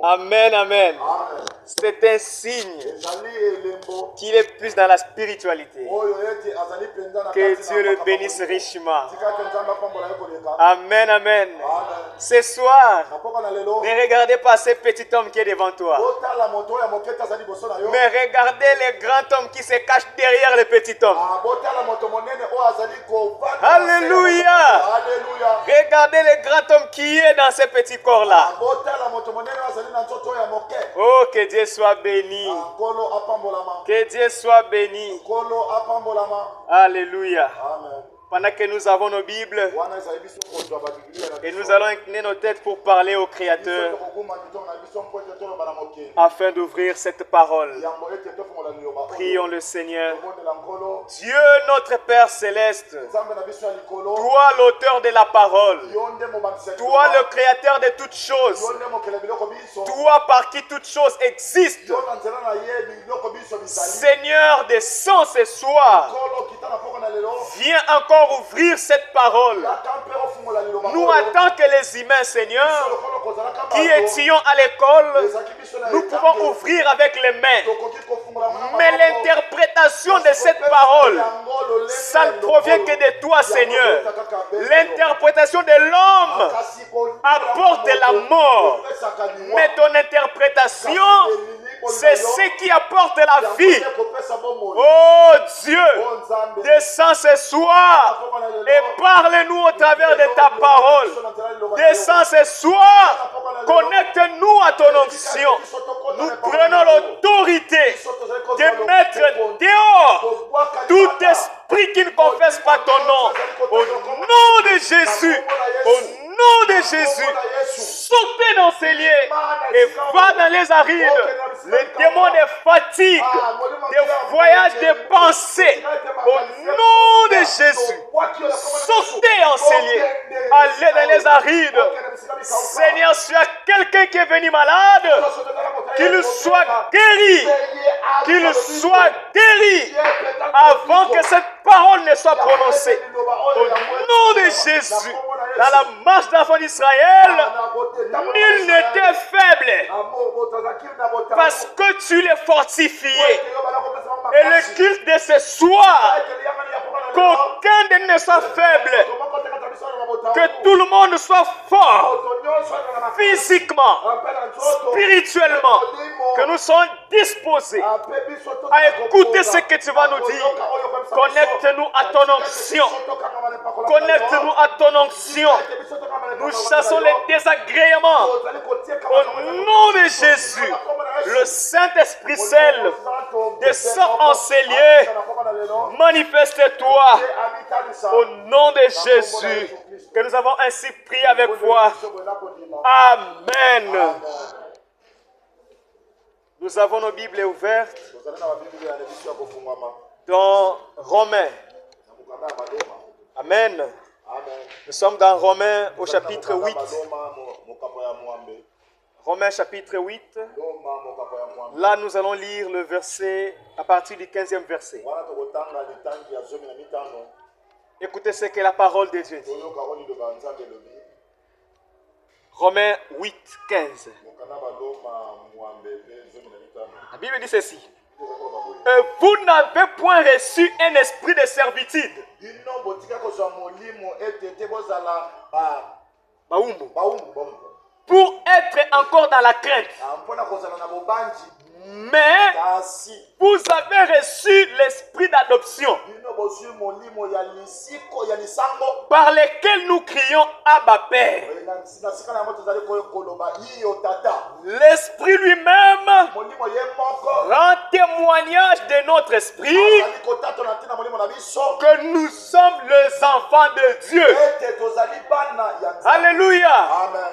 Amen, amen. C'est un signe qu'il est plus dans la spiritualité. Que Dieu le bénisse richement. Amen, amen. Ce soir, ne regardez pas ce petit homme qui est devant toi. Mais regardez le grand homme qui se cache derrière le petit homme. Alléluia. Regardez le grand homme qui est dans ce petit corps-là. Oh, que Dieu soit béni. Que Dieu soit béni. Alléluia. Pendant que nous avons nos Bibles et nous allons incliner nos têtes pour parler au Créateur afin d'ouvrir cette parole. Prions le Seigneur. Dieu notre Père Céleste, toi l'auteur de la parole, toi le Créateur de toutes choses, toi par qui toutes choses existent, Seigneur des cent ce soir, viens encore ouvrir cette parole. Nous, en tant que les humains, Seigneur, qui étions à l'école, nous pouvons ouvrir avec les mains. Mais l'interprétation de cette parole, ça ne provient que de toi, Seigneur. L'interprétation de l'homme apporte la mort. Mais ton interprétation, c'est ce qui apporte la vie. Oh Dieu, descends ce soir et parle-nous au travers de ta parole. Descends ce soir, connecte-nous à ton onction. Nous prenons l'autorité de mettre dehors tout esprit qui ne confesse pas ton nom. Au nom de Jésus, au nom de Jésus, sautez dans ces lieux et va dans les arides, les démons de fatigue, des voyages de pensée. Au nom de Jésus, sautez en ces lieux, allez dans les arides. Seigneur, s'il y a quelqu'un qui est venu malade, qu'il soit guéri, qu'il soit guéri avant que cette parole ne soit prononcée. Au nom de Jésus, dans la marche d'enfants d'Israël, nul n'était faible parce que tu l'es fortifié. Et le culte de ce soir, qu'aucun d'eux ne soit faible, que tout le monde soit fort, physiquement, spirituellement, que nous soyons disposés à écouter ce que tu vas nous dire. Connecte-nous à ton onction. Connecte-nous à ton onction. Nous chassons les désagréments. Au nom de Jésus, le Saint-Esprit seul descend en ces lieux. Manifeste-toi au nom de Jésus, que nous avons ainsi prié avec foi. Amen. Nous avons nos Bibles ouvertes dans Romains. Amen. Nous sommes dans Romains au chapitre 8. Romains chapitre 8. Là, nous allons lire le verset à partir du 15e verset. Écoutez ce que la parole de Dieu dit. Romains 8, 15. La Bible dit ceci. Vous n'avez point reçu un esprit de servitude pour être encore dans la crainte. Mais vous avez reçu l'esprit d'adoption par lequel nous crions Abba Père. L'esprit lui-même rend témoignage de notre esprit que nous sommes les enfants de Dieu. Alléluia.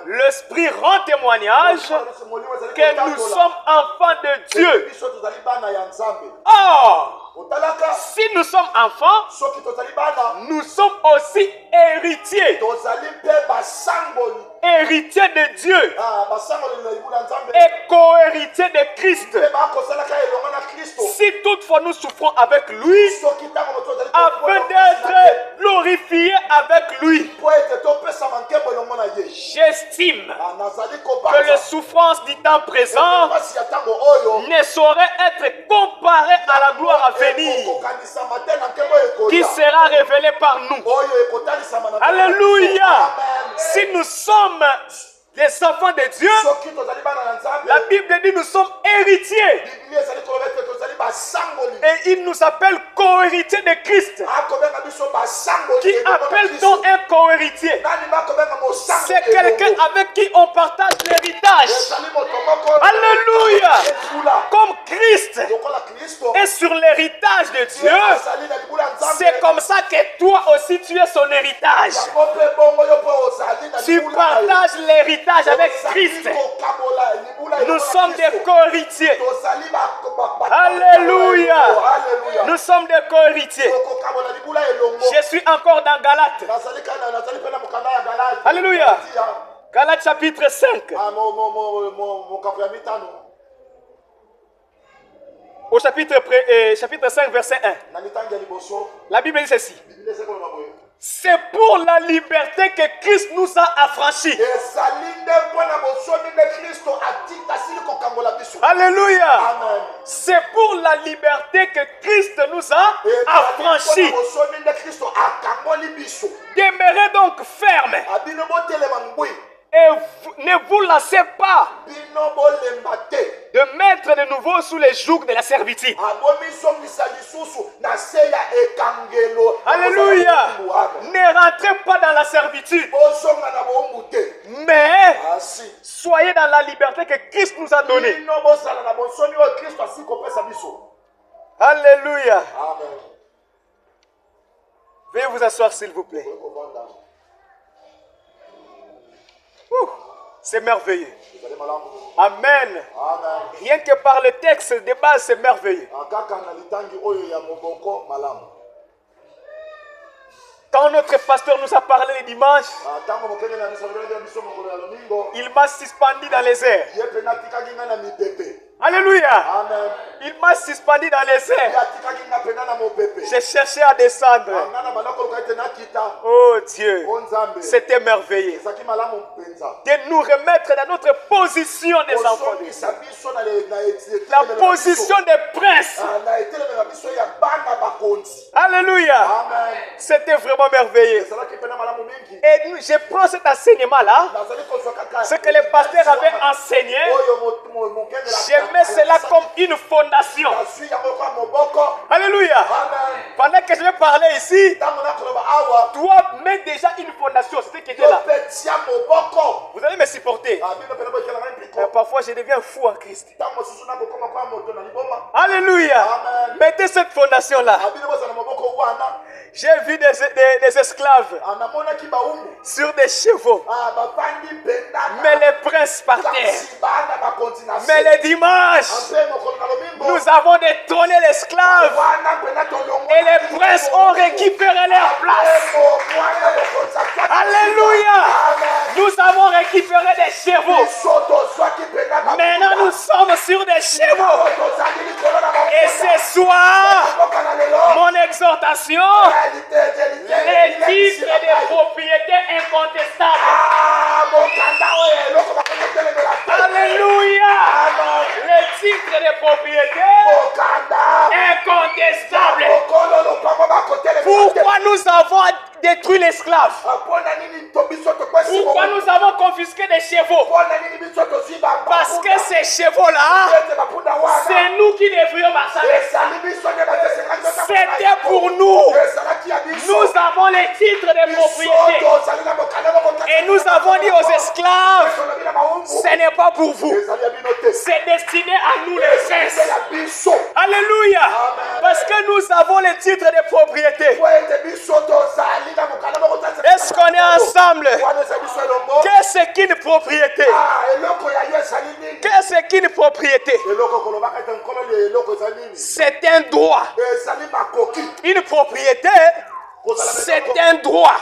L'esprit rend témoignage que nous sommes enfants de Dieu. Or, si nous sommes enfants, nous sommes aussi héritiers. Héritiers de Dieu et co-héritiers de Christ. Si toutefois nous souffrons avec lui, afin d'être glorifiés avec lui. j'estime que les souffrances du temps présent ne sauraient être comparées à la gloire à venir qui sera révélée par nous. Alléluia. Si nous sommes des enfants de Dieu, la Bible dit nous sommes héritiers. Et il nous appelle co-héritiers de Christ. Qui appelle-t-on un co-héritier? C'est quelqu'un avec qui on partage l'héritage. Alléluia. Comme Christ est sur l'héritage de Dieu, c'est comme ça que toi aussi tu es son héritage. Tu partages l'héritage avec Christ. Nous sommes des co-héritiers. Alléluia. Nous sommes des co-héritiers. Je suis encore dans Galates. Alléluia. Galates chapitre 5. Au chapitre 5, verset 1. La Bible dit ceci. C'est pour la liberté que Christ nous a affranchis. Alléluia. C'est pour la liberté que Christ nous a affranchis. Demeurez donc fermes. Et ne vous lassez pas de mettre de nouveau sous les jougs de la servitude. Alléluia. Ne rentrez pas dans la servitude, mais soyez dans la liberté que Christ nous a donnée. Alléluia. Veuillez vous asseoir s'il vous plaît. C'est merveilleux. Amen. Rien que par le texte de base, c'est merveilleux. Quand notre pasteur nous a parlé le dimanche, il m'a suspendu dans les airs. Alléluia. Amen. Il m'a suspendu dans les airs. J'ai cherché à descendre. Oh Dieu, c'était merveilleux. De nous remettre dans notre position des enfants de Dieu. La position des princes. Alléluia. C'était vraiment merveilleux. Et je prends cet enseignement-là, ce que le pasteur avait enseigné. Je mets cela comme une fondation. Alléluia. Pendant que je vais parler ici, toi mets déjà une fondation. C'est ce qui est là. Vous allez me supporter. Parfois je deviens fou en Christ. Alléluia. Mettez cette fondation-là. J'ai vu des esclaves sur des chevaux. Mais les princes par terre. Mais les dimanches, nous avons détrôné l'esclave. Et les princes ont récupéré leur place. Alléluia. Nous avons récupéré des chevaux. Maintenant nous sommes sur des chevaux. Et ce soir, mon exhortation, les titres de propriété incontestables. Alléluia. Les titres de propriété incontestables. Pourquoi nous avons détruit l'esclave? Pourquoi nous avons confisqué des chevaux? Parce que ces chevaux-là, c'est nous qui devrions marcher avec. C'était pour nous. Nous avons les titres de propriété. Et nous avons dit aux esclaves, ce n'est pas pour vous. C'est destiné à nous les princes. Alléluia. Parce que nous avons les titres de propriété. Est-ce qu'on est ensemble? Qu'est-ce qu'une propriété? Qu'est-ce qu'une propriété? C'est un droit. Une propriété, c'est un droit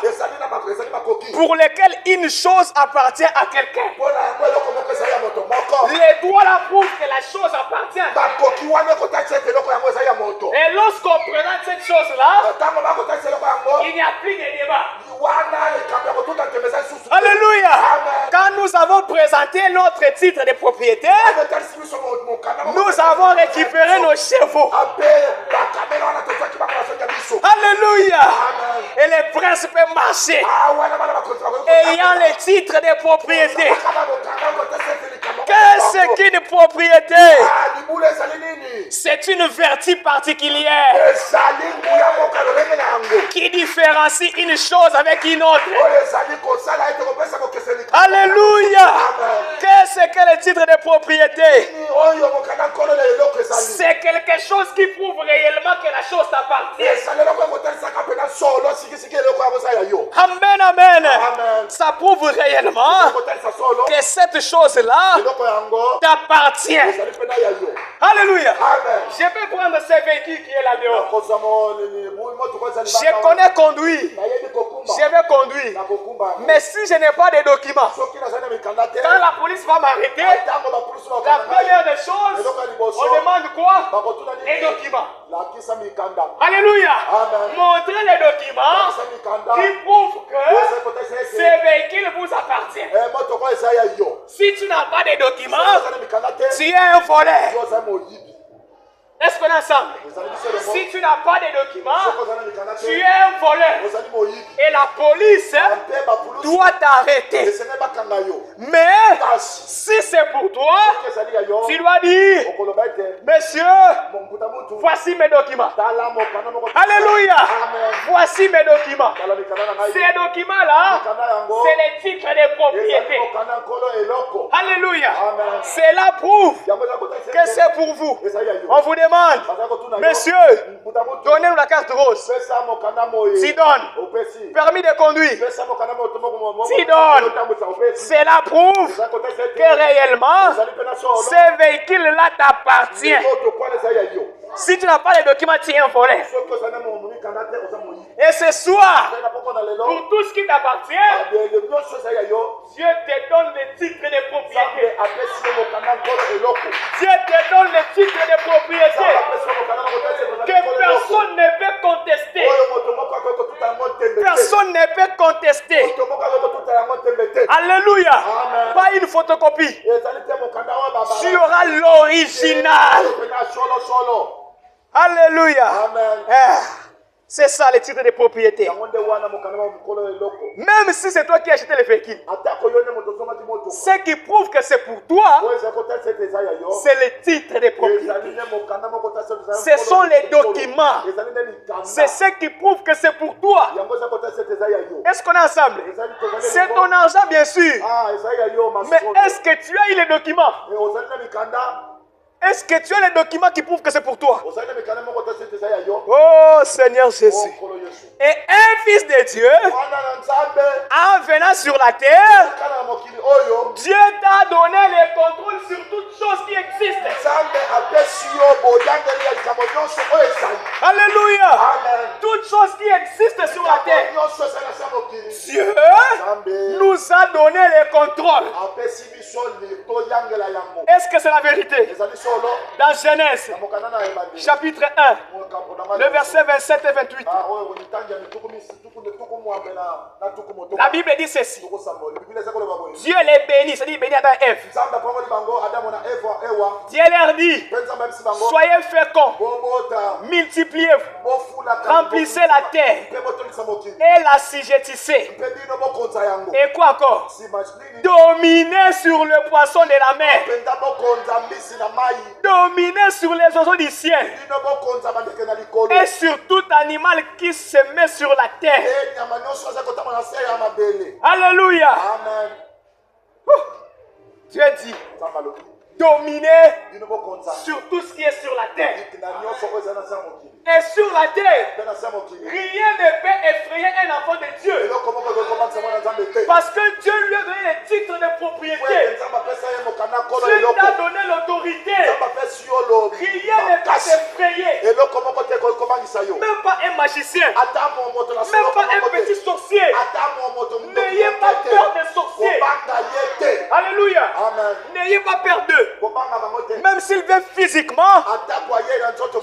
pour lequel une chose appartient à quelqu'un. Les droits là prouvent que la chose appartient. Et lorsqu'on présente cette chose-là, il n'y a plus de débat. Alléluia. Quand nous avons présenté notre titre de propriété, nous avons récupéré nos chevaux. Alléluia. Et les princes peuvent marcher ayant les titres de propriété. Qu'est-ce qu'une propriété? C'est une vertu particulière qui différencie une chose avec une autre. Alléluia. Qu'est-ce que le titre de propriété? C'est quelque chose qui prouve réellement que la chose t'appartient. Amen, amen. Ça prouve réellement que cette chose-là t'appartient. Alléluia. Je peux prendre ce véhicule qui est là-dehors. Je connais conduire. Je vais conduire. Mais si je n'ai pas de documents, quand la police va m'arrêter, la première des choses, on demande quoi? Les documents. Alléluia. Montrez les documents qui prouvent que ce véhicule vous appartient. Si tu n'as pas de documents, tu es un voleur. Est-ce qu'on est ensemble? Si tu n'as pas de documents, tu es un voleur. Et la police doit t'arrêter. Mais si c'est pour toi, tu dois dire, monsieur, voici mes documents. Alléluia. Voici mes documents. Ces documents-là, c'est les titres de propriété. Alléluia. Cela prouve que c'est pour vous. On vous demande, monsieur, donnez-nous la carte rose. Tu donnes. Permis de conduire. Tu donnes. Cela prouve que réellement, ce véhicule-là t'appartient. Si tu n'as pas les documents, tu es un voleur. Et ce soir, pour tout ce qui t'appartient, Dieu te donne les titres de propriété. Dieu te donne les titres de propriété que personne ne peut contester. Personne ne peut contester. Alléluia. Pas une photocopie. Tu auras l'original. Alléluia. C'est ça le titre de propriété. Même si c'est toi qui as acheté le véhicule, ce qui prouve que c'est pour toi, c'est le titre de propriété. Ce sont les documents. C'est ce qui prouve que c'est pour toi. Est-ce qu'on est ensemble? C'est ton argent, bien sûr. Mais est-ce que tu as eu les documents? Est-ce que tu as les documents qui prouvent que c'est pour toi? Oh Seigneur Jésus. Et un fils de Dieu, en venant sur la terre, Dieu t'a donné le contrôle sur toutes choses qui existent. Alléluia. Toutes choses qui existent sur la terre. Dieu nous a donné le contrôle. Est-ce que c'est la vérité? Dans Genèse, chapitre 1, le verset 27 et 28. La Bible dit ceci. Dieu les bénit, c'est-à-dire bénit Adam et Ève. Dieu leur dit, soyez féconds, multipliez-vous, remplissez la terre et l'assujettissez. Et quoi encore? Dominez sur le poisson de la mer. Dominez sur les oiseaux du ciel et sur tout animal qui se met sur la terre. Alléluia. Amen. Dieu dit, dominez sur tout ce qui est sur la terre. Et sur la terre, rien ne peut effrayer un enfant de Dieu. Parce que Dieu lui a donné les titres de propriété. Dieu t'a donné l'autorité. Rien ne peut t'effrayer. Même pas un magicien. Même pas un petit sorcier. N'ayez pas peur des sorciers. Alléluia. N'ayez pas pas peur d'eux. Même s'ils viennent physiquement,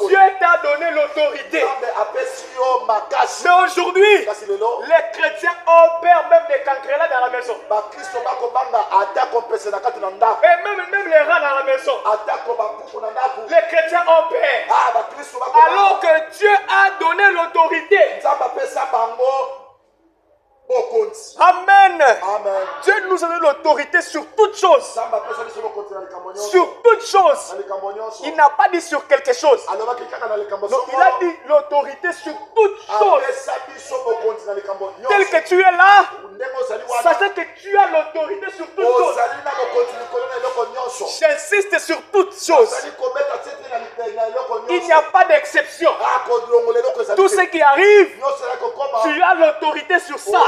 Dieu t'a donné l'autorité. Mais aujourd'hui, les chrétiens ont peur même des cancrelats dans la maison. Et même les rats dans la maison. Les chrétiens ont peur. Alors que Dieu a donné l'autorité. Amen. Amen. Dieu nous a donné l'autorité sur toutes choses. Sur toutes choses. Il n'a pas dit sur quelque chose. Donc il a dit l'autorité sur toutes choses. Tel que tu es là, sachez que tu as l'autorité sur toutes choses. J'insiste sur toutes choses. Il n'y a pas d'exception. Tout ce qui arrive, tu as l'autorité sur ça.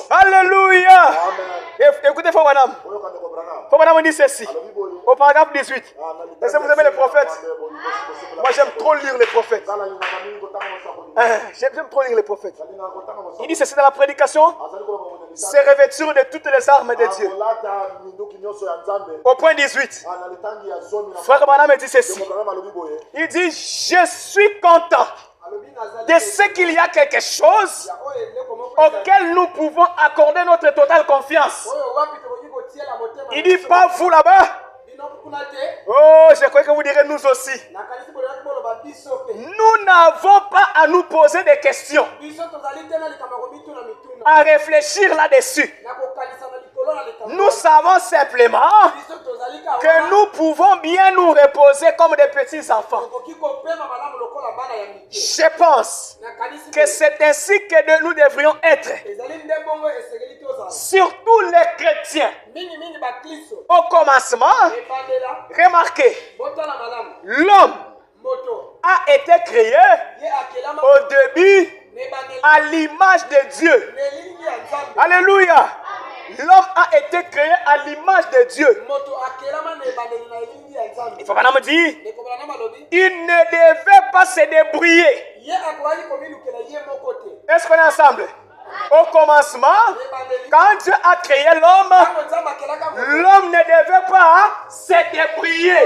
Alléluia. Écoutez, Frère Branham. Frère Branham dit ceci. Au paragraphe 18. Est-ce que vous aimez les prophètes? Moi, j'aime trop lire les prophètes. J'aime trop lire les prophètes. Il dit ceci dans la prédication. C'est revêtir de toutes les armes de Dieu. Au point 18. Frère Branham dit ceci. Il dit, je suis content de ce qu'il y a quelque chose auquel nous pouvons accorder notre totale confiance. Il dit pas vous là-bas. Oh, je crois que vous direz nous aussi. Nous n'avons pas à nous poser des questions, à réfléchir là-dessus. Nous savons simplement que nous pouvons bien nous reposer comme des petits enfants. Je pense que c'est ainsi que nous devrions être. Surtout les chrétiens. Au commencement, remarquez, l'homme a été créé au début à l'image de Dieu. Alléluia. L'homme a été créé à l'image de Dieu. Il faut maintenant me dire, il ne devait pas se débrouiller. Est-ce qu'on est ensemble? Au commencement, quand Dieu a créé l'homme, l'homme ne devait pas se débrouiller.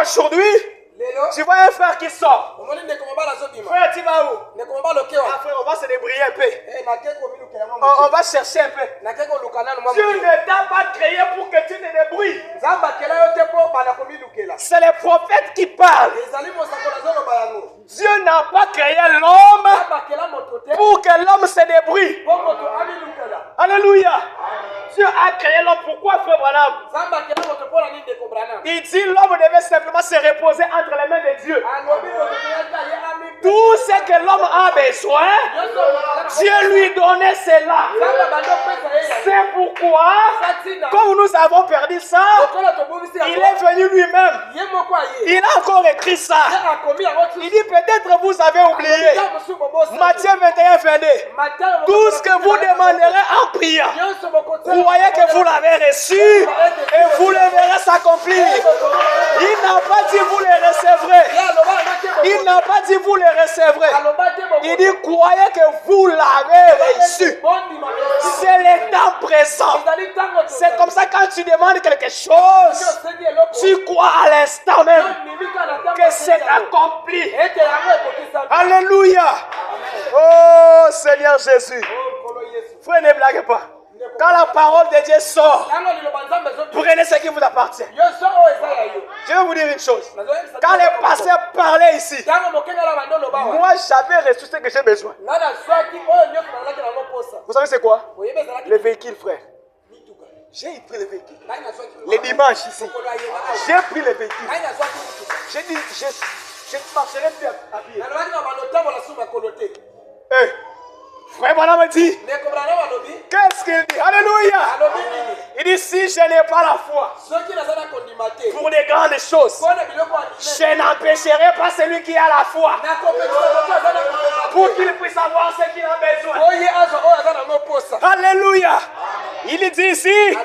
Aujourd'hui, tu vois un frère qui sort. Frère, tu vas où? Ah, frère, on va se débrouiller un peu. On va chercher un peu. Dieu ne t'a pas créé pour que tu te débrouilles. C'est les prophètes qui parlent. Dieu n'a pas créé l'homme pour que l'homme se débrouille. Alléluia. Dieu a créé l'homme. Pourquoi, frère Branham? Il dit l'homme devait simplement se reposer entre les mains de Dieu. Tout ce que l'homme a besoin, Dieu lui donnait cela. C'est pourquoi, comme nous avons perdu ça, il est venu lui-même. Il a encore écrit ça. Il dit peut-être vous avez oublié. Matthieu 21, 22. Tout ce que vous demanderez en priant, croyez que vous l'avez reçu et vous le verrez s'accomplir. Il n'a pas dit vous le recevrez. Il n'a pas dit vous le recevrez. Il dit croyez que vous l'avez reçu. C'est le temps présent. C'est comme ça quand tu demandes quelque chose, tu crois à l'instant même que c'est accompli. Alléluia. Oh Seigneur Jésus. Frère, ne blaguez pas. Quand la parole de Dieu sort, prenez ce qui vous appartient. Je vais vous dire une chose. Quand les pasteurs parlaient ici, moi j'avais reçu ce que j'ai besoin. Vous savez c'est quoi? Les véhicules, frère. J'ai pris les véhicules. Les dimanches ici. J'ai pris les véhicules. J'ai dit, je ne marcherai plus à pied. Frère Branham me dit, qu'est-ce qu'il dit? Alléluia. Il dit, si je n'ai pas la foi pour des grandes choses, je n'empêcherai pas celui qui a la foi pour qu'il puisse avoir ce qu'il a besoin. Alléluia. Il dit ici,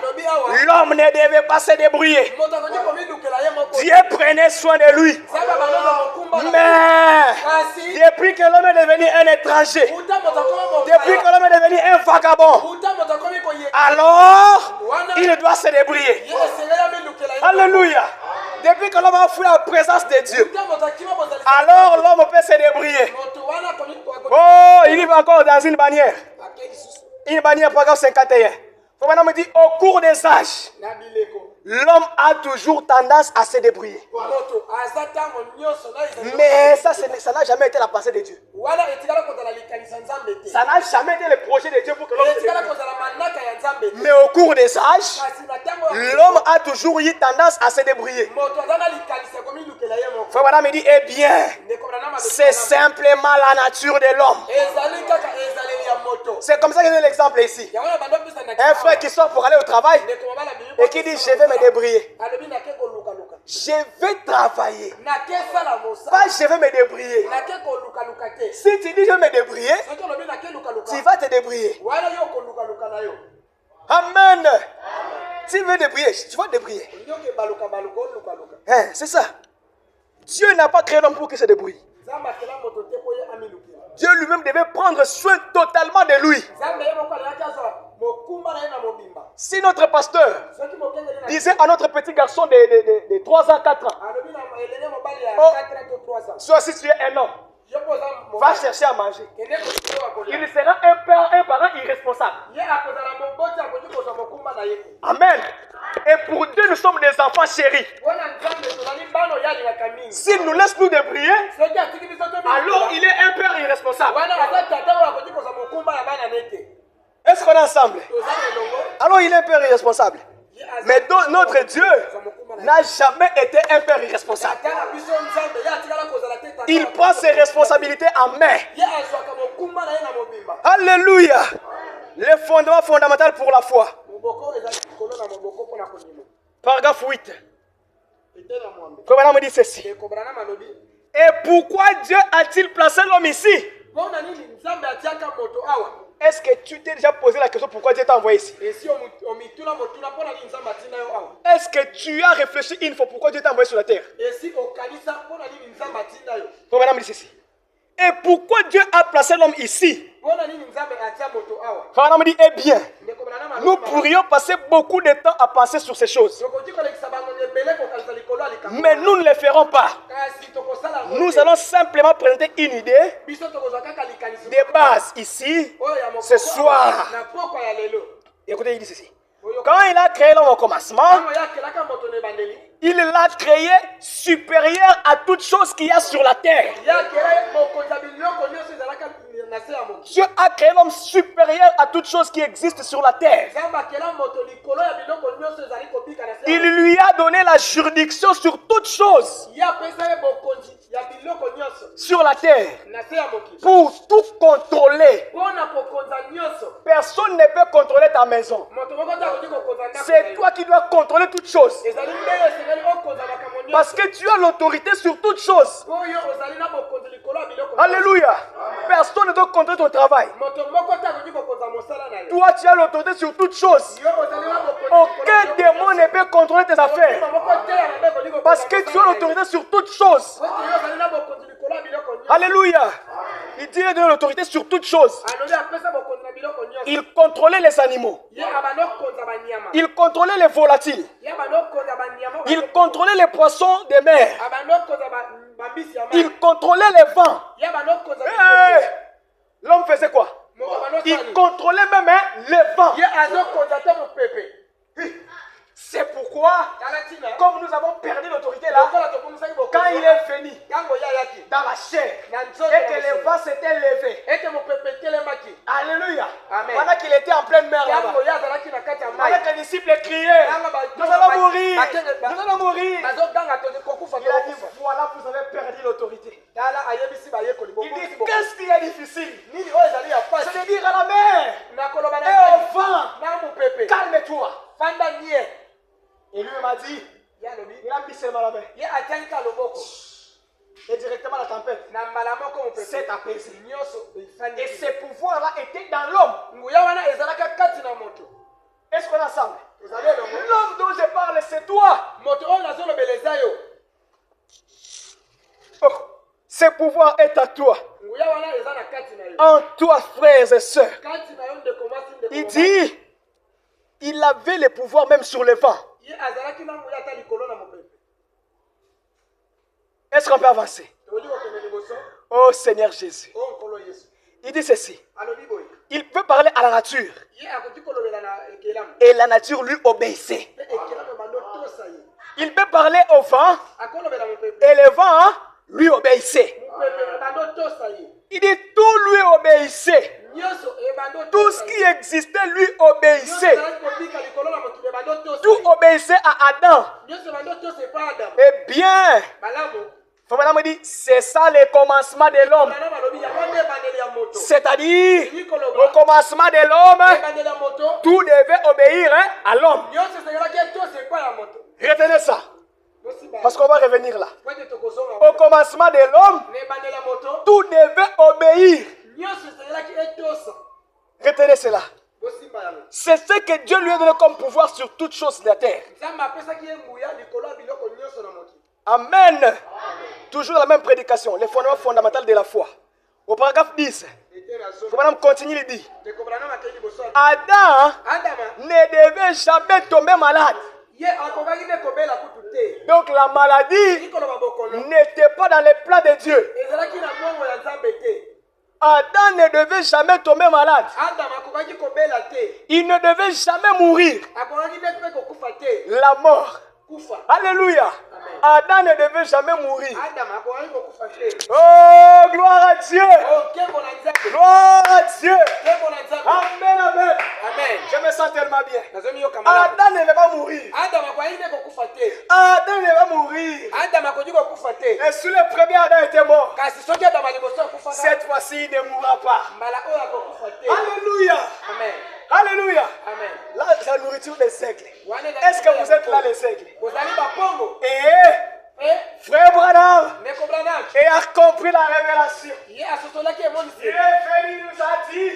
l'homme ne devait pas se débrouiller. Dieu prenait soin de lui. Mais depuis que l'homme est devenu un étranger, depuis que l'homme est devenu un vagabond, alors il doit se débrouiller. Alléluia. Depuis que l'homme a fui la présence de Dieu, alors l'homme peut se débrouiller. Oh, il va encore dans une bannière. Une bannière, paragraphe 51. Maintenant, me dit, au cours des âges, l'homme a toujours tendance à se débrouiller. Mais ça n'a jamais été la pensée de Dieu. Ça n'a jamais été le projet de Dieu pour que l'homme se débrouille. Mais au cours des âges, l'homme a toujours eu tendance à se débrouiller. Frère Madame me dit, eh bien, c'est simplement la nature de l'homme. C'est comme ça que j'ai l'exemple ici. Un frère qui sort pour aller au travail et qui dit, je vais me débrouiller. Je vais travailler. Pas je vais me débrouiller. Si tu dis je vais me débrouiller, tu vas te débrouiller. Amen. Tu veux débrouiller, tu vas te débrouiller. Hein, c'est ça. Dieu n'a pas créé l'homme pour qu'il se débrouille. Dieu lui-même devait prendre soin totalement de lui. Si notre pasteur disait à notre petit garçon de 3 ans, 4 ans, soit si tu es un homme, va chercher à manger, il sera un parent irresponsable. Amen. Et pour Dieu, nous sommes des enfants chéris. S'il nous laisse nous débrouiller, alors il est un père irresponsable. Est-ce qu'on est ensemble? Alors il est un père irresponsable. Mais notre Dieu n'a jamais été un père irresponsable. Il prend ses responsabilités en main. Alléluia. Le fondement fondamental pour la foi. Paragraphe 8. Comment me dit ceci? Et pourquoi Dieu a-t-il placé l'homme ici? Est-ce que tu t'es déjà posé la question pourquoi Dieu t'a envoyé ici? Est-ce que tu as réfléchi une fois pourquoi Dieu t'a envoyé sur la terre? Comment me dit ceci? Et pourquoi Dieu a placé l'homme ici? Frère me dit, eh bien, nous pourrions passer beaucoup de temps à penser sur ces choses. Mais nous ne le ferons pas. Nous allons simplement présenter une idée de base ici, ce soir. Écoutez, il dit ceci. Quand il a créé l'homme au commencement, il l'a créé supérieur à toute chose qu'il y a sur la terre. Dieu a créé l'homme supérieur à toute chose qui existe sur la terre. Il lui a donné la juridiction sur toute chose sur la terre pour tout contrôler. Personne ne peut contrôler ta maison. C'est toi qui dois contrôler toute chose. Parce que tu as l'autorité sur toute chose. Alléluia. Personne ne doit contrôler ton travail. Toi, tu as l'autorité sur toute chose. Aucun démon ne peut contrôler tes affaires. Parce que tu as l'autorité sur toute chose. Alléluia. Il dit qu'il a donné l'autorité sur toute chose. Il contrôlait les animaux. Il contrôlait les volatiles. Il contrôlait les poissons des mers. Il contrôlait les vents. Hey! L'homme faisait quoi? Il contrôlait même les vents. C'est pourquoi, comme nous avons perdu l'autorité là, quand il est venu dans la chair et que les vents s'étaient levés, alléluia, pendant qu'il était en pleine mer là-bas, pendant que les disciples criaient, nous allons mourir, nous allons mourir. Il a dit, voilà, vous avez perdu l'autorité. Il dit, qu'est-ce qui est difficile? C'est de dire à la mer et au vent, calme-toi. Et lui m'a dit, il a mis ses mains à la main. Et directement la tempête s'est apaisée. Et ces pouvoirs-là étaient dans l'homme. Est-ce qu'on est ensemble? L'homme dont je parle, c'est toi. Oh, ce pouvoir est à toi. En toi, frères et sœurs. Il dit, il avait le pouvoir même sur le vent. Est-ce qu'on peut avancer? Oh Seigneur Jésus. Il dit ceci. Il peut parler à la nature. Et la nature lui obéissait. Il peut parler au vent. Et le vent lui obéissait. Il dit tout lui obéissait. Tout ce qui existait lui obéissait. Tout obéissait à Adam. Eh bien, Madame dit, c'est ça le commencement de l'homme. C'est-à-dire, au commencement de l'homme, tout devait obéir à l'homme. Retenez ça. Parce qu'on va revenir là. Au commencement de l'homme, tout devait obéir. Retenez cela. C'est ce que Dieu lui a donné comme pouvoir sur toutes choses de la terre. Amen. Toujours la même prédication, les fondements fondamentaux de la foi. Au paragraphe 10, Madame continue, il dit, Adam ne devait jamais tomber malade. Donc la maladie n'était pas dans les plans de Dieu. Adam ne devait jamais tomber malade. Il ne devait jamais mourir. La mort. Alléluia. Adam ne devait jamais mourir. Oh, gloire à Dieu. Gloire à Dieu. Amen, amen. Je me sens tellement bien. Adam ne va pas mourir. Adam ne va mourir. Et sous le premier Adam était mort. Cette fois-ci, il ne mourra pas. Alléluia. Amen. Alléluia. Amen. Là, c'est la nourriture des siècles. Est-ce que vous êtes là, les siècles? Et frère Branham et a compris la révélation. Il est venu, nous a dit,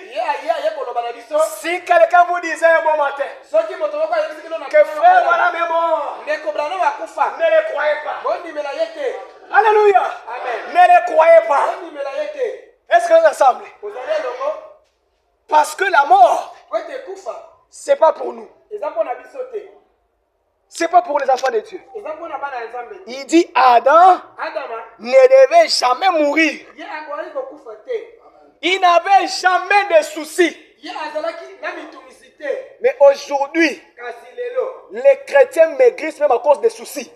si quelqu'un vous disait un bon matin que frère Branham est mort, ne le croyez pas. Alléluia. Amen. Ne le croyez pas. Est-ce que nous ensemble? Parce que la mort, c'est pas pour nous. C'est pas pour les enfants de Dieu. Il dit Adam ne devait jamais mourir. Il n'avait jamais de soucis. Mais aujourd'hui, les chrétiens maigrissent même à cause des soucis.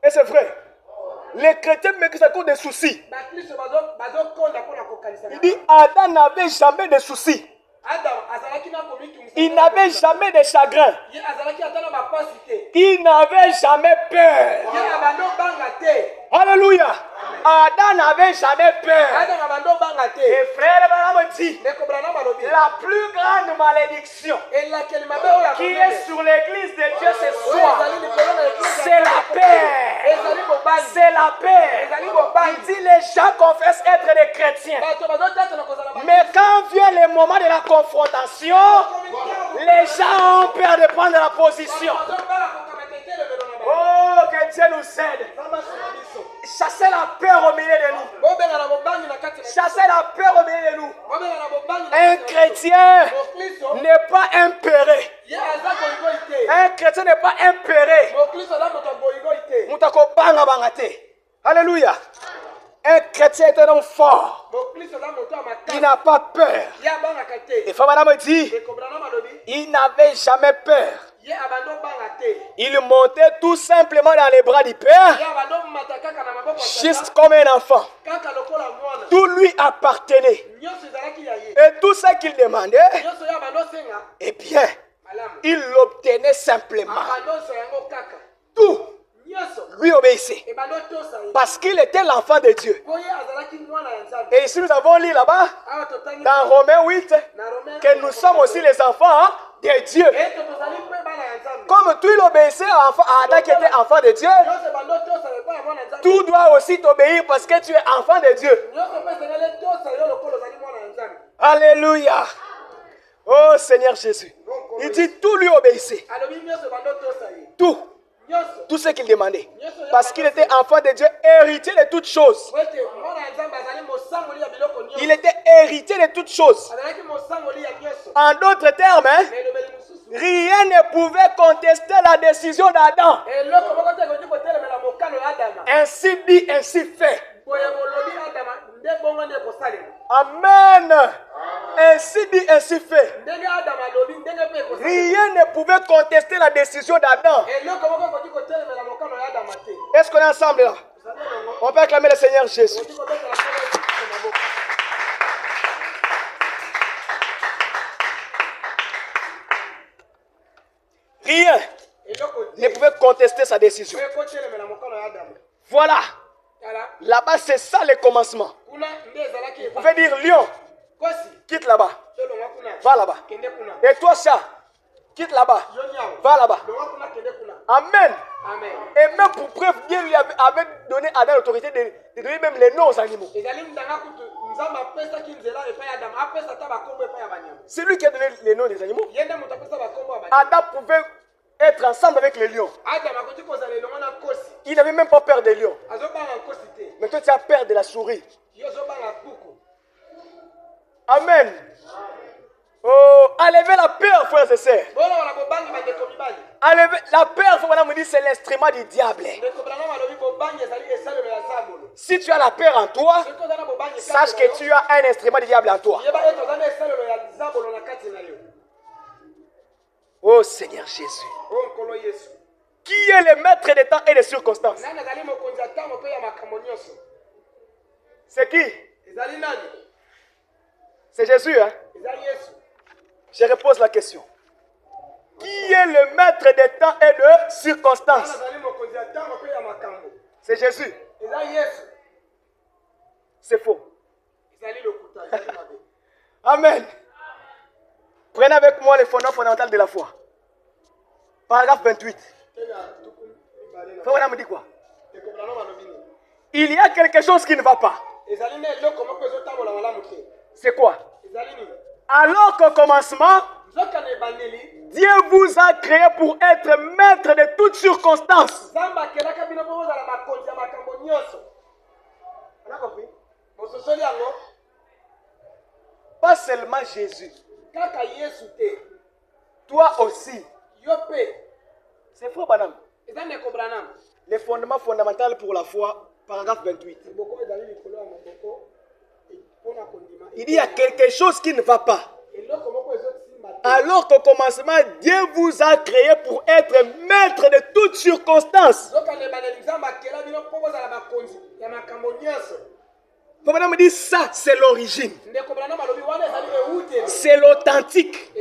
Et c'est vrai. Les chrétiens maigrissent à cause des soucis. Il dit Adam n'avait jamais de soucis. Il n'avait jamais de chagrin. Il n'avait jamais peur. Alléluia. Adam n'avait jamais peur. Et frère Branham dit, la plus grande malédiction qui est sur l'église de Dieu ce soir, c'est la paix. C'est la paix. Il dit les gens confessent être des chrétiens. Mais quand vient le moment de la confrontation, les gens ont peur de prendre la position. Oh, que Dieu nous aide. Chassez la peur au milieu de nous. Chassez la peur au milieu de nous. Un chrétien n'est pas impéré. Un chrétien n'est pas impéré. Alléluia. Un chrétien est un homme fort. Il n'a pas peur. Et Fabana me dit, il n'avait jamais peur. Il montait tout simplement dans les bras du Père, juste comme un enfant. Tout lui appartenait. Et tout ce qu'il demandait, eh bien, il l'obtenait simplement. Tout lui obéissait. Parce qu'il était l'enfant de Dieu. Et ici nous avons lu là-bas, dans Romains 8, que nous sommes aussi les enfants de Dieu. Comme tout il obéissait à Adam qui était enfant de Dieu, tout doit aussi t'obéir parce que tu es enfant de Dieu. Alléluia. Oh Seigneur Jésus. Il dit tout lui obéissait. Tout. Tout ce qu'il demandait. Parce qu'il était enfant de Dieu, héritier de toutes choses. Il était héritier de toutes choses. En d'autres termes, hein, rien ne pouvait contester la décision d'Adam. Ainsi dit, ainsi fait. Amen. Ainsi dit, ainsi fait. Rien ne pouvait contester la décision d'Adam. Est-ce qu'on est ensemble là? On peut acclamer le Seigneur Jésus. Rien ne pouvait contester sa décision. Voilà. Là-bas, c'est ça le commencement. Vous pouvez dire lion, quitte là-bas, va là-bas. Et toi, chat, quitte là-bas, va là-bas. Amen. Et même pour preuve, Dieu lui avait donné à Adam l'autorité de donner même les noms aux animaux. C'est lui qui a donné les noms des animaux. Adam pouvait être ensemble avec les lions. Il n'avait même pas peur des lions. Mais toi, tu as peur de la souris. Amen. Oh, enlevez la peur, frères et sœurs. Enlevez la peur, frère, me dit, c'est l'instrument du diable. Si tu as la peur en toi, sache que tu as un instrument du diable en toi. Oh Seigneur Jésus. Qui est le maître des temps et des circonstances? C'est qui? C'est Jésus, hein? Je repose la question. Qui est le maître des temps et des circonstances? C'est Jésus. C'est faux. Amen. Prenez avec moi les fondements fondamentaux de la foi. Paragraphe 28. Frère, me dit quoi? Il y a quelque chose qui ne va pas. C'est quoi? Alors qu'au commencement, Dieu vous a créé pour être maître de toutes circonstances. Pas seulement Jésus. Toi aussi. C'est faux, madame. Les fondements fondamentaux pour la foi, paragraphe 28. Il y a quelque chose qui ne va pas. Alors qu'au commencement, Dieu vous a créé pour être maître de toutes circonstances. Madame me dit ça, c'est l'origine. C'est l'authentique.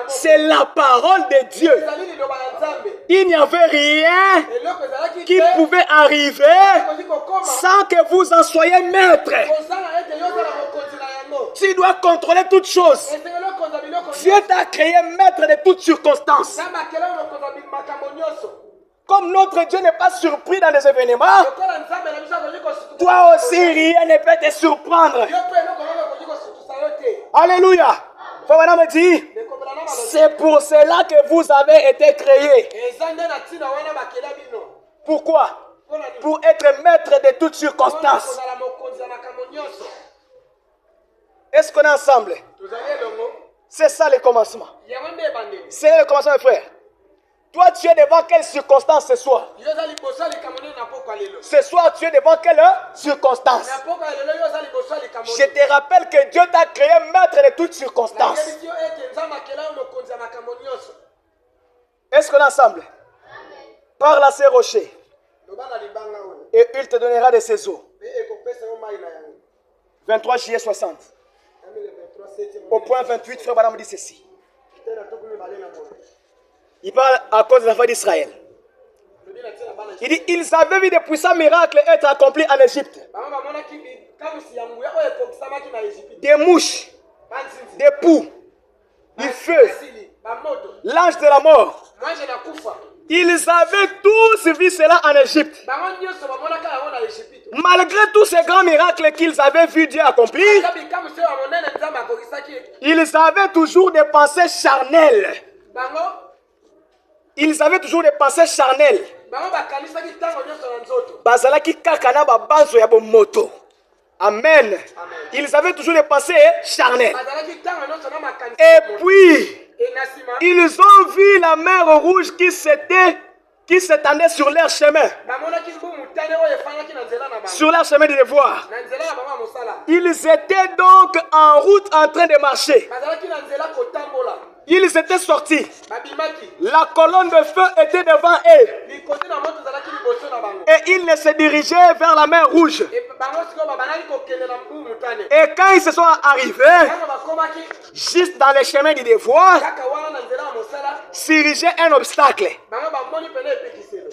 C'est la parole de Dieu. Il n'y avait rien qui pouvait arriver sans que vous en soyez maître. Tu dois contrôler toutes choses. Dieu t'a créé maître de toutes circonstances. Comme notre Dieu n'est pas surpris dans les événements, toi aussi rien ne peut te surprendre. Alléluia. Frère me dit, c'est pour cela que vous avez été créés. Pourquoi? Pour être maître de toutes circonstances. Est-ce qu'on est ensemble? C'est ça le commencement. C'est le commencement, frère. Toi, tu es devant quelle circonstance ce soir? Ce soir, tu es devant quelle circonstance? Je te rappelle que Dieu t'a créé maître de toutes circonstances. Est-ce qu'on est ensemble? Parle à ces rochers et il te donnera de ses eaux. 23 juillet 60. Au point 28, frère Branham dit ceci. Il parle à cause des enfants d'Israël. Il dit, ils avaient vu des puissants miracles être accomplis en Égypte. Des mouches, des poux, du feu, l'ange de la mort. Ils avaient tous vu cela en Égypte. Malgré tous ces grands miracles qu'ils avaient vu Dieu accomplir, Ils avaient toujours des pensées charnelles. Ils avaient toujours des pensées charnelles. Bazalaki kaka na babanzo ya bomoto. Amen. Ils avaient toujours des pensées charnelles. Et puis, ils ont vu la mer rouge qui s'étendait sur leur chemin. Sur leur chemin de devoir. Ils étaient donc en route en train de marcher. Ils étaient sortis. La colonne de feu était devant eux. Et ils se dirigeaient vers la mer rouge. Et quand ils se sont arrivés, juste dans le chemin du devoir, s'irigeait un obstacle.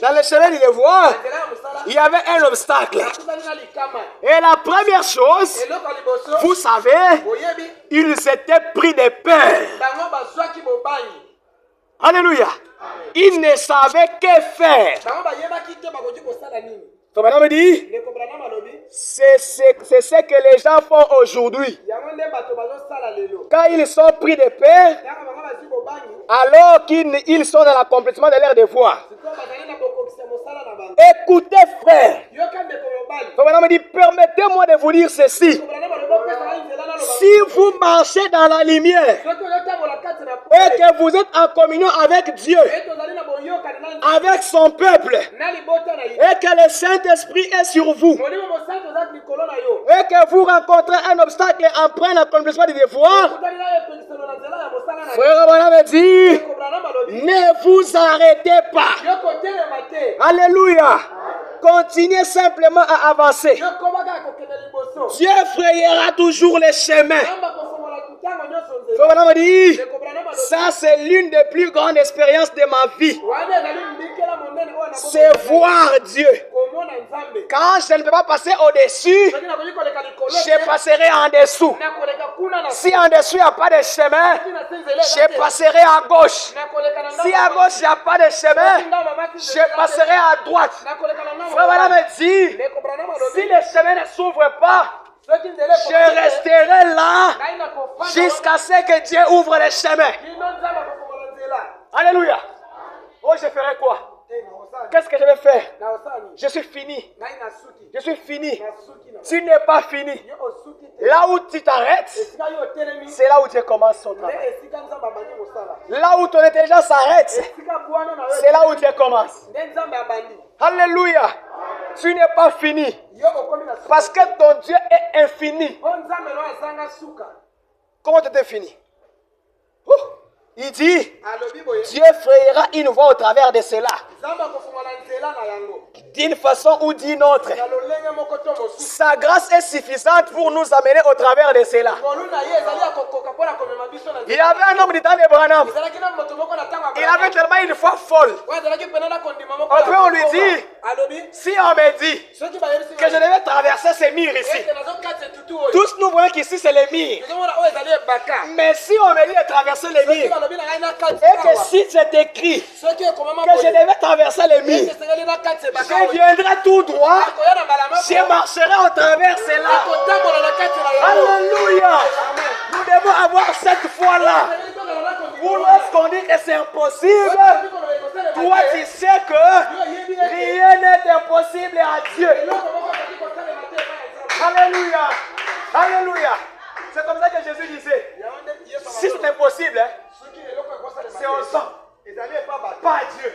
Dans le chemin du devoir, il y avait un obstacle. Et la première chose, vous savez, ils étaient pris de peur. Alléluia. Ils ne savaient que faire. Ton me dit, c'est ce que les gens font aujourd'hui. Quand ils sont pris de peur, alors qu'ils sont dans l'accomplissement de leur devoir. Écoutez, frère. Ton me dit, permettez-moi de vous dire ceci. Si vous marchez dans la lumière et que vous êtes en communion avec Dieu, avec son peuple, et que le Saint-Esprit est sur vous, et que vous rencontrez un obstacle en prenant l'accomplissement du devoir, frère Branham me dit, ne vous arrêtez pas. Alléluia. Continuez simplement à avancer. Dieu frayera toujours les chemins. Branham dit, ça c'est l'une des plus grandes expériences de ma vie. C'est voir Dieu. Quand je ne peux pas passer au-dessus, je passerai en dessous. Si en dessous il n'y a pas de chemin, je passerai à gauche. Si à gauche il n'y a pas de chemin, je passerai à droite. Frère Branham me dit, si le chemin ne s'ouvre pas, je resterai là jusqu'à ce que Dieu ouvre les chemins. Alléluia. Oh, je ferai quoi? Qu'est-ce que je vais faire? Je suis fini. Je suis fini. Tu n'es pas fini. Là où tu t'arrêtes, c'est là où Dieu commence son travail. Là où ton intelligence s'arrête, c'est là où Dieu commence. Alléluia. Tu n'es pas fini. Parce que ton Dieu est infini. Comment tu es fini? Il dit, Dieu frayera une voie au travers de cela. D'une façon ou d'une autre. Sa grâce est suffisante pour nous amener au travers de cela. Il y avait un homme du temps de Branham. Il avait tellement une foi folle. Après on lui dit, si on me dit que je devais traverser ces murs ici, tous nous voyons qu'ici c'est les murs. Mais si on me dit de traverser les murs, et que si c'est écrit que je devais traverser les murs, je viendrai tout droit, je marcherai au travers cela. Alléluia. Nous devons avoir cette foi-là. Pour lorsqu'on dit que c'est impossible, toi tu sais que rien n'est impossible à Dieu. Alléluia. Alléluia. C'est comme ça que Jésus disait. Si c'est impossible, c'est au sang. Pas à Dieu.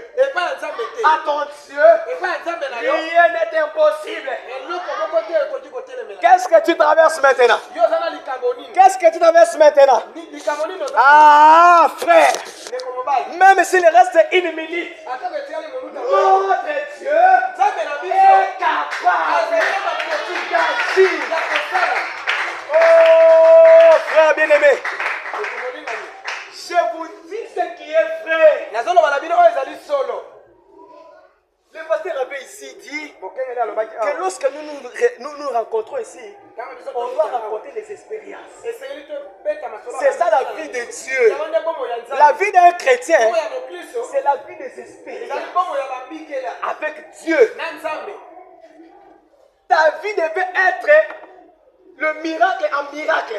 À ton Dieu, rien n'est impossible. Qu'est-ce que tu traverses maintenant? Qu'est-ce que tu traverses maintenant? Ah, frère. Même s'il reste une minute, notre Dieu est capable d'agir. Oh, frère bien-aimé. Je vous dis ce qui est vrai. Le pasteur Abbé ici dit que lorsque nous rencontrons ici, on doit raconter les expériences. C'est ça la vie de Dieu. La vie d'un chrétien, c'est la vie des expériences avec Dieu. Ta vie devait être Le miracle en miracle.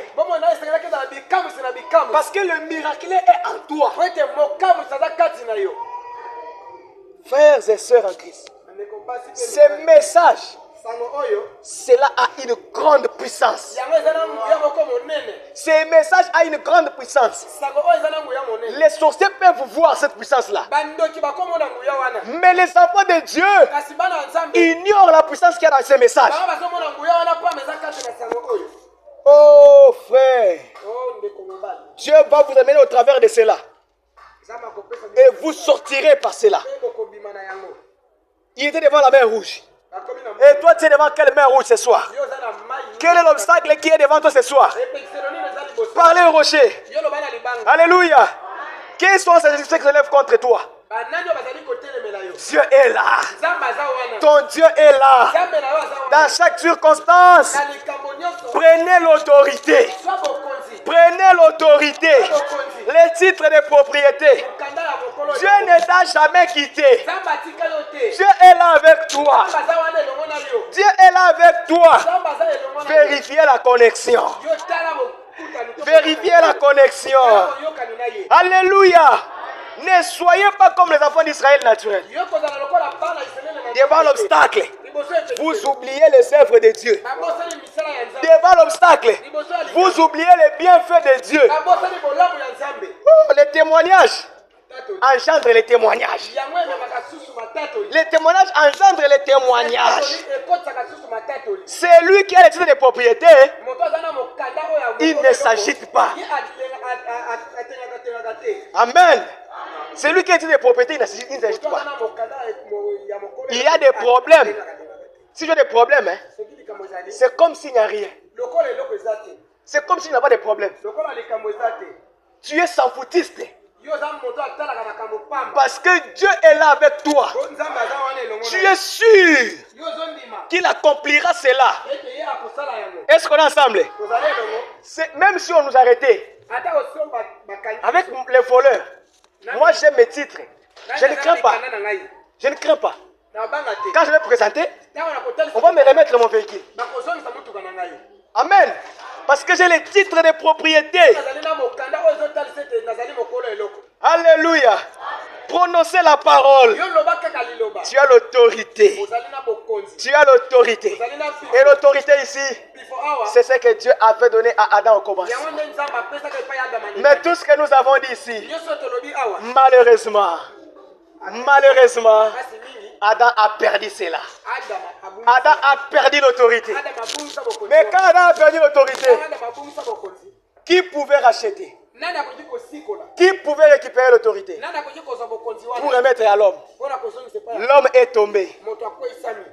Parce que le miracle est en toi. Frères et sœurs en Christ, ce message, cela a une grande puissance. Ce message a une grande puissance. Les sorciers peuvent voir cette puissance-là. Mais les enfants de Dieu ignorent la puissance qu'il y a dans ce message. Oh frère, Dieu va vous amener au travers de cela. Et vous sortirez par cela. Il était devant la mer rouge. Et toi, tu es devant quelle mer rouge ce soir? Quel est l'obstacle qui est devant toi ce soir? Parlez au rocher. Alléluia. Quels sont ces esprits qui se lèvent contre toi? Dieu est là. Ton Dieu est là. Dans chaque circonstance, prenez l'autorité. Prenez l'autorité. Les titres de propriété. Dieu ne t'a jamais quitté. Dieu est là avec toi. Dieu est là avec toi. Vérifiez la connexion. Vérifiez la connexion. Alléluia. Ne soyez pas comme les enfants d'Israël naturels. Devant l'obstacle, vous oubliez les œuvres de Dieu. Devant l'obstacle, vous oubliez les bienfaits de Dieu. Oh, les témoignages engendre les témoignages. Les témoignages engendrent les témoignages. C'est lui qui a les titres de propriété. Il ne s'agite pas. Amen. C'est lui qui a les titres de propriété. Il ne s'agite pas. Il y a des problèmes. Si j'ai des problèmes, c'est comme s'il n'y a rien. C'est comme s'il n'y a pas de problème. Tu es sans foutiste. Parce que Dieu est là avec toi. Tu es sûr qu'il accomplira cela. Est-ce qu'on est ensemble? Même si on nous arrêtait avec les voleurs, moi j'ai mes titres. Je ne crains pas. Je ne crains pas. Quand je vais présenter, on va me remettre mon véhicule. Amen. Parce que j'ai les titres de propriété. Alléluia. Prononcez la parole. Tu as l'autorité. Tu as l'autorité. Et l'autorité ici, c'est ce que Dieu avait donné à Adam au commencement. Mais tout ce que nous avons dit ici, malheureusement, Adam a perdu cela. Adam a perdu l'autorité. Mais quand Adam a perdu l'autorité, qui pouvait racheter? Qui pouvait récupérer l'autorité pour remettre à l'homme? L'homme est tombé.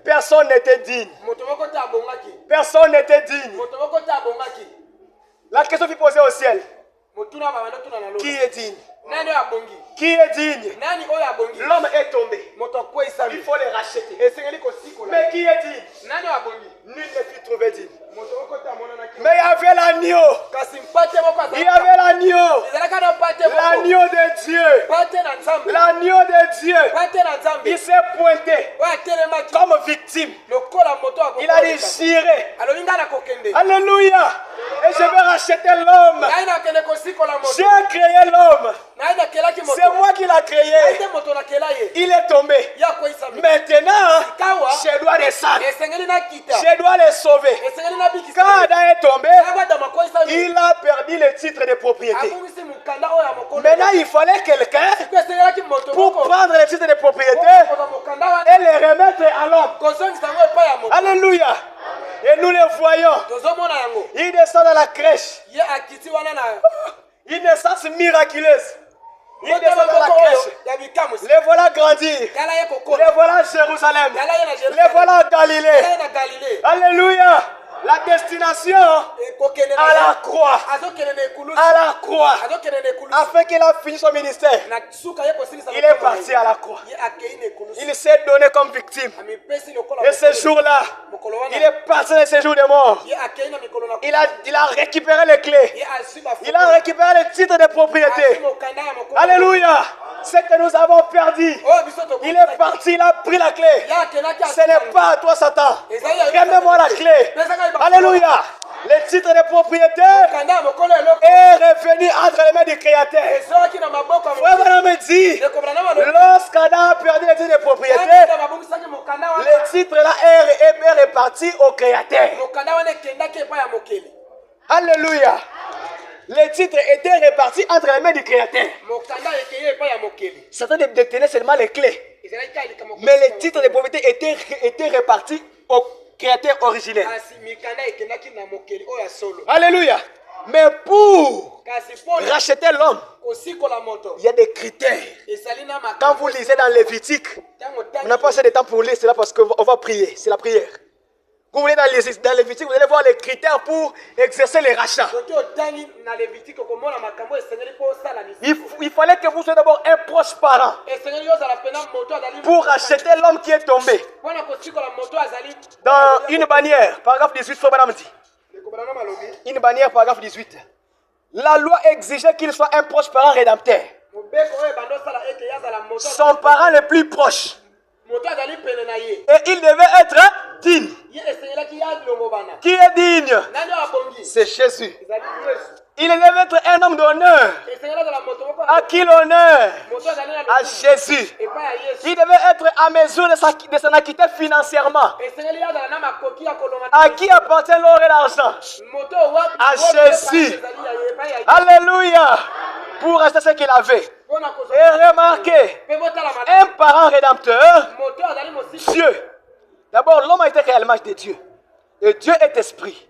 Personne n'était digne. Personne n'était digne. La question fut posée au ciel. Qui est digne? Qui est digne? L'homme est tombé. Il faut les racheter. Mais qui est digne? Nul ne fut trouvé digne. Mais il y avait l'agneau. Il y avait l'agneau. L'agneau de Dieu. L'agneau de Dieu. Il s'est pointé comme victime. Il a dit j'irai. Alléluia. Et je vais racheter l'homme. J'ai créé l'homme. C'est moi qui l'ai créé. Il est tombé. Maintenant, je dois descendre. Je dois les sauver. Quand Adam est tombé, il a perdu le titre de propriété. Maintenant, il fallait quelqu'un pour prendre le titre de propriété et les remettre à l'homme. Alléluia. Et nous les voyons. Il descend dans la crèche. Une naissance miraculeuse. Il descend dans la crèche. Les voilà grandir. Les voilà à Jérusalem. Les voilà à Galilée. Alléluia. La destination à la croix. À la croix. Afin qu'il a fini son ministère. Il est parti à la croix. Il s'est donné comme victime. Et ce jour-là, il est parti de ce jour de mort. Il a récupéré les clés. Il a récupéré les titres de propriété. Alléluia. Ce que nous avons perdu, il est parti, il a pris la clé. Ce n'est pas à toi, Satan. Remets-moi la clé. Alléluia. Le titre de propriété est revenu entre les mains du Créateur. Frère Branham me dit, lorsqu'Adam a perdu le titre de propriété, le titre là est reparti au Créateur. Alléluia. Le titre était réparti entre les mains du Créateur. Satan détenait seulement les clés. Mais le titre de propriété était réparti au Créateur originel. Alléluia. Mais pour racheter l'homme, il y a des critères. Quand vous lisez dans Lévitique, on n'a pas assez de temps pour lire cela parce qu'on va prier. C'est la prière. Quand vous voulez dans Lévitique, vous allez voir les critères pour exercer les rachats. Il fallait que vous soyez d'abord un proche parent pour racheter l'homme qui est tombé. Dans une bannière, paragraphe 18, Frère Branham dit. Une bannière, paragraphe 18. La loi exigeait qu'il soit un proche parent rédempteur. Son parent le plus proche. Et il devait être digne. Qui est digne? C'est Jésus. Il devait être un homme d'honneur. À qui l'honneur? À Jésus. Il devait être à mesure de s'en acquitter financièrement. À qui appartient l'or et l'argent? À Jésus. Alléluia. Pour acheter ce qu'il avait. Et remarquez, un parent rédempteur, Dieu. D'abord, l'homme a été créé à l'image de Dieu. Et Dieu est esprit.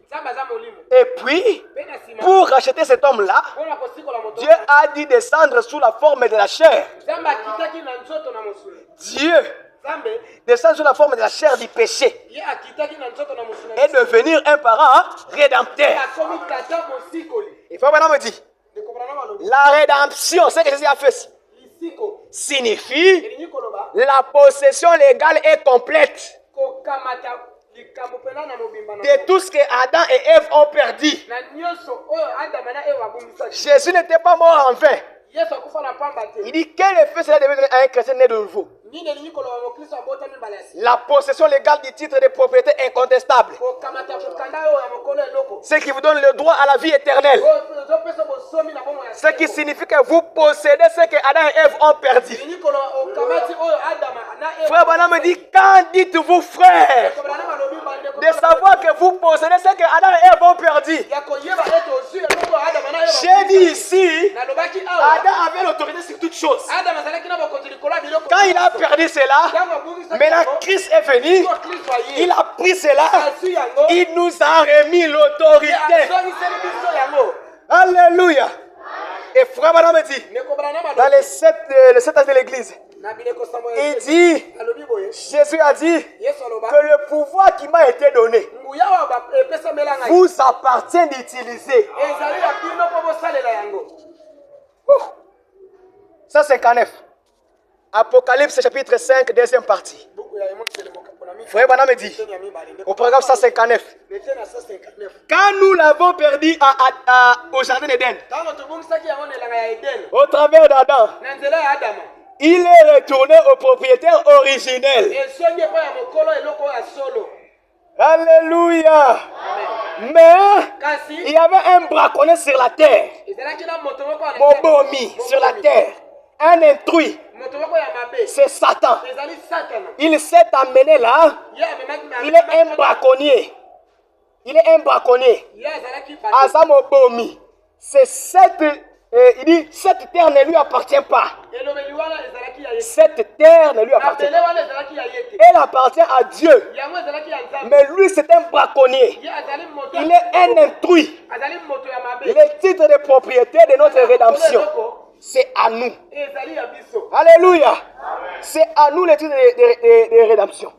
Et puis, pour racheter cet homme-là, Dieu a dit descendre sous la forme de la chair. Dieu descend sous la forme de la chair du péché. Et devenir un parent rédempteur. Il faut maintenant me dire, la rédemption, c'est ce que Jésus a fait, signifie la possession légale et complète de tout ce que Adam et Ève ont perdu. Jésus n'était pas mort en vain. Il dit quel effet cela devait donner à un chrétien né de nouveau? La possession légale du titre de propriété incontestable. Ce qui vous donne le droit à la vie éternelle. Ce qui signifie que vous possédez ce que Adam et Ève ont perdu. Frère Branham me dit, quand dites-vous frère de savoir que vous possédez ce que Adam et Ève ont perdu? J'ai dit ici, Adam avait l'autorité sur toutes choses. Quand il a perdu cela, maintenant Christ est venu, il a pris cela, il nous a remis l'autorité. Alléluia. Et Frère Branham me dit, dans les 7 âges de l'église, il dit, Jésus a dit que le pouvoir qui m'a été donné vous appartient d'utiliser. 159. Apocalypse chapitre 5, deuxième partie. Frère Branham me dit, au paragraphe 159, quand nous l'avons perdu au jardin d'Éden, au travers d'Adam, il est retourné au propriétaire originel. Alléluia. Mais il y avait un braconnier sur la terre, Mobomi sur la terre, un intrus. C'est Satan. Il s'est amené là. Il est un braconnier. Il est un braconnier. Azamobomi. C'est cette. Il dit cette terre ne lui appartient pas. Cette terre ne lui appartient pas. Elle appartient à Dieu. Mais lui c'est un braconnier. Il est un intrus. Le titre de propriété de notre rédemption, c'est à nous. Alléluia. C'est à nous le titre de rédemption.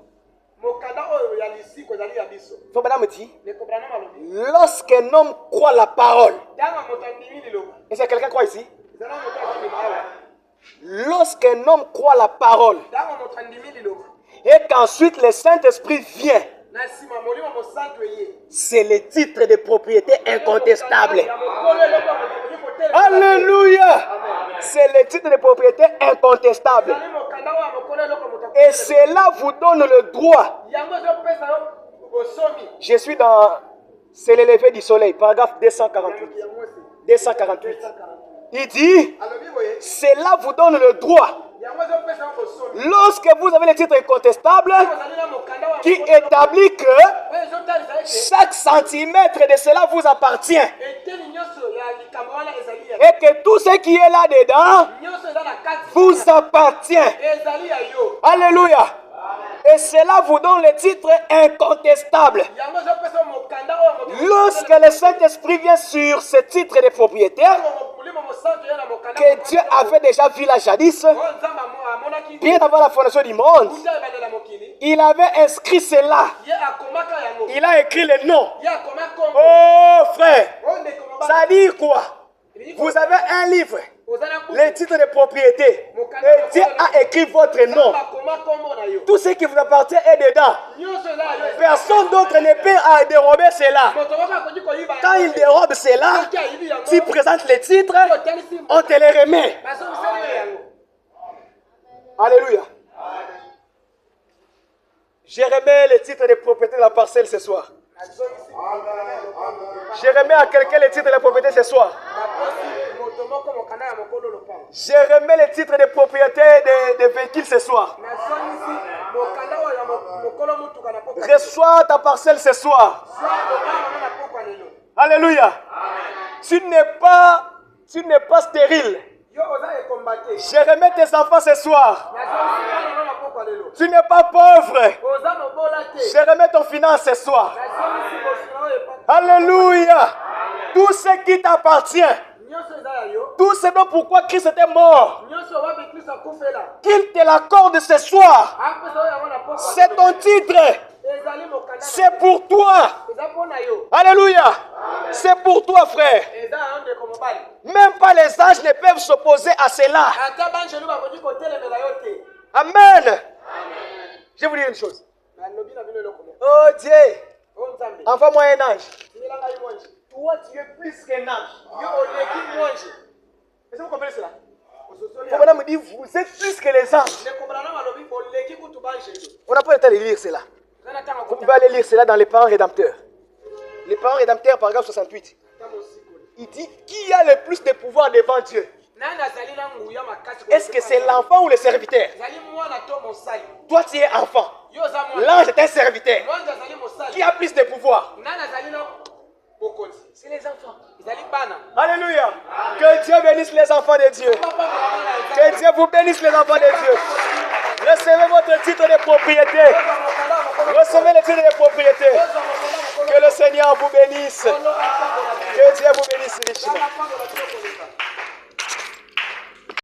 Me dit, lorsqu'un homme croit la parole, et c'est quelqu'un croit ici, lorsqu'un homme croit la parole, et qu'ensuite le Saint-Esprit vient, c'est le titre de propriété incontestable. Alléluia. C'est le titre de propriété incontestable. Et cela vous donne le droit. Je suis dans... C'est le lever du soleil, paragraphe 248. 248. Il dit, cela vous donne le droit. Lorsque vous avez le titre incontestable qui établit que chaque centimètre de cela vous appartient et que tout ce qui est là-dedans vous appartient. Alléluia. Et cela vous donne le titre incontestable. Lorsque le Saint-Esprit vient sur ce titre de propriétaire, que Dieu avait déjà vu la jadis, bien avant la fondation du monde, il avait inscrit cela. Il a écrit le nom. Oh frère, ça dit quoi? Vous avez un livre, le titre de propriété, et Dieu a écrit votre nom. Tout ce qui vous appartient est dedans. Personne d'autre ne peut dérober cela. Quand il dérobe cela, tu présentes le titre, on te les remet. Alléluia. Je remets le titre de propriété de la parcelle ce soir. Je remets à quelqu'un le titre de la propriété ce soir. Je remets le titre de propriété des véhicules ce soir. Reçois ta parcelle ce soir. Alléluia. Tu n'es pas stérile. Je remets tes enfants ce soir. Tu n'es pas pauvre. Je remets ton finance ce soir. Alléluia. Tout ce qui t'appartient. Tout ce dont pourquoi Christ était mort. Qu'il te l'accorde ce soir. C'est ton titre. C'est pour toi. Alléluia. C'est pour toi, frère. Même pas les anges ne peuvent s'opposer à cela. Amen. Je vais vous dire une chose. Oh Dieu, envoie-moi un ange. Toi, tu es plus qu'un ange. Est-ce que vous comprenez cela? Vous me dit, vous êtes plus que les anges. On n'a pas le temps de lire cela. Vous pouvez aller lire cela dans les parents rédempteurs. Les parents rédempteurs, paragraphe 68. Il dit, qui a le plus de pouvoir devant Dieu? Est-ce que c'est l'enfant ou le serviteur? Toi, tu es enfant. L'ange est un serviteur. Qui a plus de pouvoir? C'est les enfants. Alléluia. Que Dieu bénisse les enfants de Dieu. Que Dieu vous bénisse les enfants de Dieu. Recevez votre titre de propriété. Recevez le titre de propriété. Que le Seigneur vous bénisse. Que Dieu vous bénisse richement.